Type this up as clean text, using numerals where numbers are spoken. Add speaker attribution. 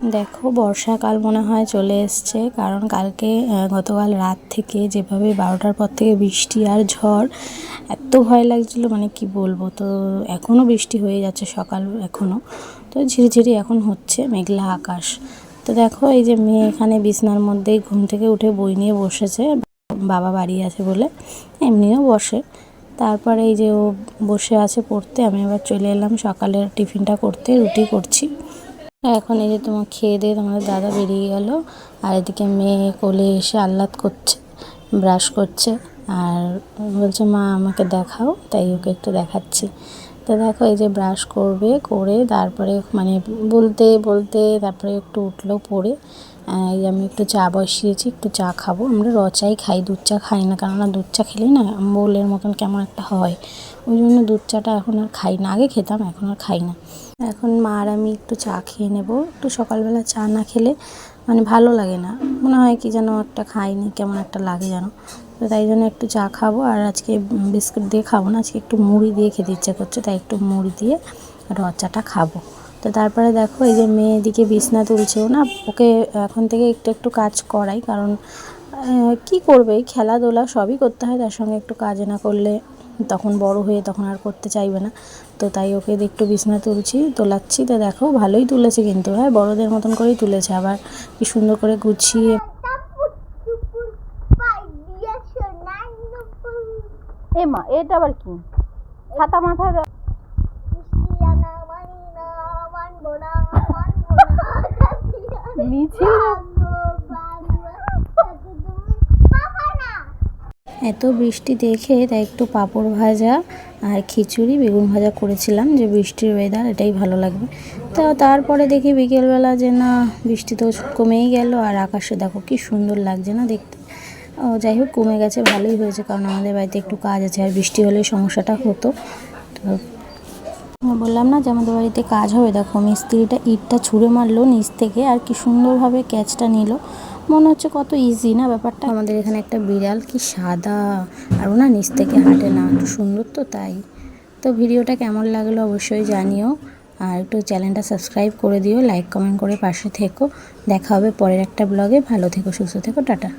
Speaker 1: দেখো বর্ষাকাল মনে হয় চলে এসছে, কারণ কালকে গতকাল রাত থেকে যেভাবে 12টার পর থেকে বৃষ্টি আর ঝড়, এত ভয় লাগছিল মানে কি বলবো। তো এখনও বৃষ্টি হয়ে যাচ্ছে সকাল এখনও, তো ঝিরিঝিরি এখন হচ্ছে, মেঘলা আকাশ। তো দেখো এই যে মেয়ে এখানে বিছনার মধ্যেই ঘুম থেকে উঠে বই নিয়ে বসেছে, বাবা বাড়ি আছে বলে, এমনিও বসে। তারপরে এই যে ও বসে আছে পড়তে, আমি আবার চলে এলাম সকালের টিফিনটা করতে, রুটি করছি। এখন এই যে তোমার খেয়ে দিয়ে তোমাদের দাদা বেরিয়ে গেল, আর এদিকে মেয়ে কোলে এসে আহ্লাদ করছে, ব্রাশ করছে, আর বলছে মা আমাকে দেখাও, তাই ওকে একটু দেখাচ্ছি। তো দেখো এই যে ব্রাশ করবে, করে তারপরে মানে বলতে বলতে তারপরে একটু উঠলো পড়ে। এই আমি একটু চা বসিয়েছি, একটু চা খাবো। আমরা চাই খাই, দুধ চা খাই না, কেননা দুধ চা খেলেই না বোলের মতন কেমন একটা হয়, ওই জন্য দুধ চাটা এখন আর খাই না। আগে খেতাম, এখন আর খাই না। এখন মা আর আমি একটু চা খেয়ে নেব। একটু সকালবেলা চা না খেলে মানে ভালো লাগে না, মনে হয় কি যেন একটা খাইনি, কেমন একটা লাগে যেন। তো তাই জন্য একটু চা খাবো। আর আজকে বিস্কুট দিয়ে খাবো না, আজকে একটু মুড়ি দিয়ে খেতে ইচ্ছা করছে, তাই একটু মুড়ি দিয়ে চাটা খাবো। তো তারপরে দেখো এই যে মেয়ে এদিকে বিছনা তুলছেও না, ওকে এখন থেকে একটু একটু কাজ করাই, কারণ কি করবে, খেলাধুলা সবই করতে হয়, তার সঙ্গে একটু কাজ না করলে তখন বড় হয়ে তখন আর করতে চাইবে না। তো তাই ওকে একটু বিছনা তোলাচ্ছি। তো দেখো ভালোই তুলেছে কিন্তু, হ্যাঁ বড়দের মতন করেই তুলেছে, আবার কি সুন্দর করে গুছিয়ে। এ মা, এটা আবার কি ছাতা মাথায় মিছিল। এত বৃষ্টি দেখে তাই একটু পাঁপড় ভাজা আর খিচুড়ি বেগুন ভাজা করেছিলাম, যে বৃষ্টির ওয়েদার এটাই ভালো লাগবে। তো তারপরে দেখি বিকেলবেলা যে না, বৃষ্টি তো কমেই গেল, আর আকাশে দেখো কি সুন্দর লাগছে না দেখতে। ও যাই হোক, কমে গেছে, ভালোই হয়েছে, কারণ আমাদের বাড়িতে একটু কাজ আছে, আর বৃষ্টি হলে সমস্যাটা হতো। তো বললাম না যে আমাদের বাড়িতে কাজ হবে, দেখো মিস্ত্রিটা ইটটা ছুঁড়ে মারলো নিচ থেকে, আর কি সুন্দরভাবে ক্যাচটা নিল, মনে হচ্ছে কত ইজি না ব্যাপারটা। আমাদের এখানে একটা বিড়াল কি সাদা, আর ও না নিচ থেকে হাঁটে না, একটু সুন্দর তো তাই। তো ভিডিওটা কেমন লাগলো অবশ্যই জানিও, আর একটু চ্যানেলটা সাবস্ক্রাইব করে দিও, লাইক কমেন্ট করে পাশে থেকো। দেখা হবে পরের একটা ব্লগে। ভালো থেকো, সুস্থ থেকো, টাটা।